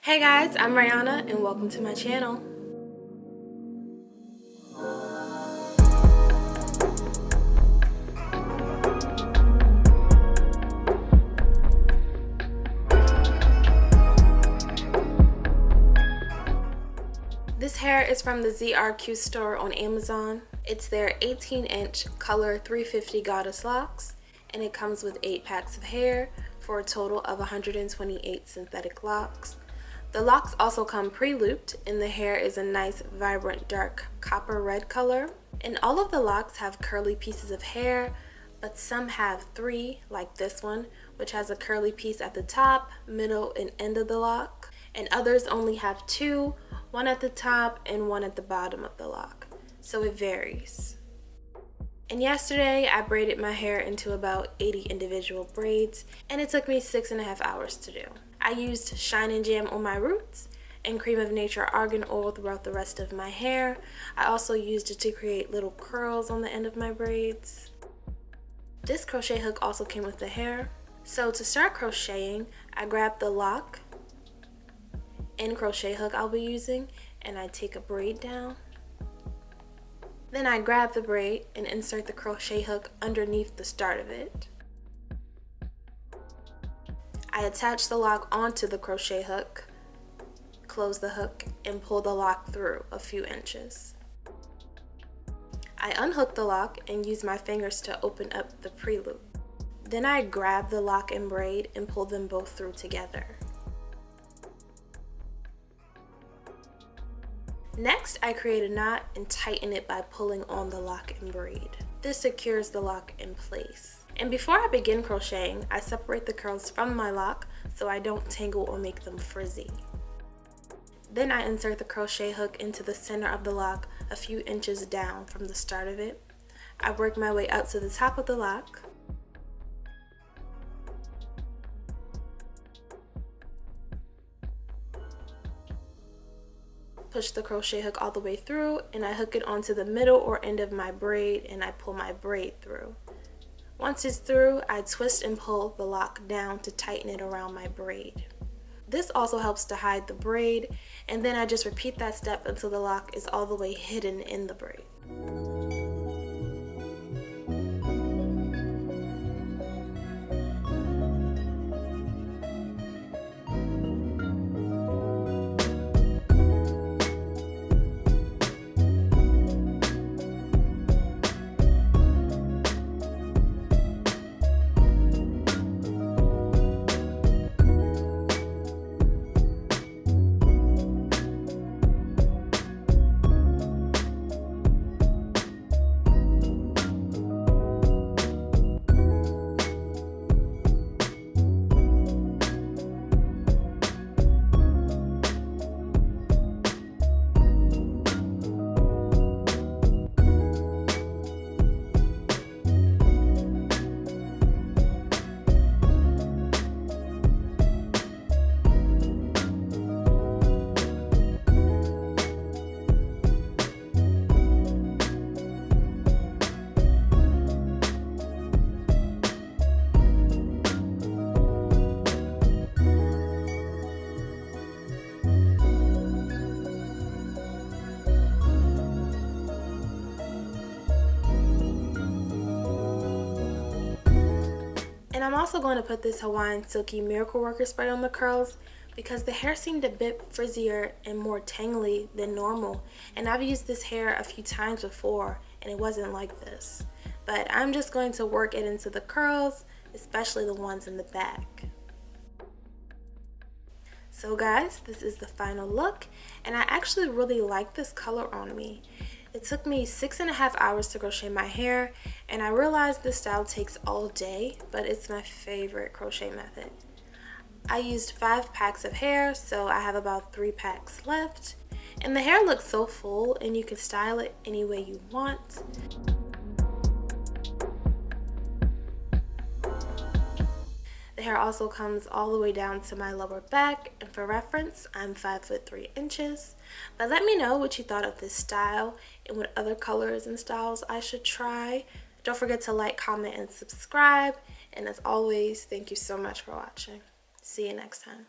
Hey guys, I'm Rayona and welcome to my channel. This hair is from the ZRQ store on Amazon. It's their 18-inch color 350 goddess locks, and it comes with 8 packs of hair for a total of 128 synthetic locks. The locks also come pre-looped, and the hair is a nice vibrant dark copper red color. And all of the locks have curly pieces of hair, but some have 3, like this one, which has a curly piece at the top, middle, and end of the lock. And others only have 2, one at the top and one at the bottom of the lock. So it varies. And yesterday I braided my hair into about 80 individual braids, and it took me 6.5 hours to do. I used Shine and Jam on my roots and Cream of Nature argan oil throughout the rest of my hair. I also used it to create little curls on the end of my braids. This crochet hook also came with the hair. So to start crocheting, I grabbed the lock and crochet hook I'll be using, and I take a braid down. Then I grab the braid and insert the crochet hook underneath the start of it. I attach the lock onto the crochet hook, close the hook, and pull the lock through a few inches. I unhook the lock and use my fingers to open up the pre-loop. Then I grab the lock and braid and pull them both through together. Next, I create a knot and tighten it by pulling on the lock and braid. This secures the lock in place. And before I begin crocheting, I separate the curls from my lock so I don't tangle or make them frizzy. Then I insert the crochet hook into the center of the lock a few inches down from the start of it. I work my way up to the top of the lock. Push the crochet hook all the way through, and I hook it onto the middle or end of my braid, and I pull my braid through. Once it's through, I twist and pull the lock down to tighten it around my braid. This also helps to hide the braid, and then I just repeat that step until the lock is all the way hidden in the braid. And I'm also going to put this Hawaiian Silky Miracle Worker spray on the curls because the hair seemed a bit frizzier and more tangly than normal. And I've used this hair a few times before and it wasn't like this. But I'm just going to work it into the curls, especially the ones in the back. So guys, this is the final look, and I actually really like this color on me. It took me 6.5 hours to crochet my hair, and I realized this style takes all day, but it's my favorite crochet method. I used 5 packs of hair, so I have about 3 packs left, and the hair looks so full, and you can style it any way you want. The hair also comes all the way down to my lower back, and for reference, I'm 5'3". But let me know what you thought of this style and what other colors and styles I should try. Don't forget to like, comment, and subscribe. And as always, thank you so much for watching. See you next time.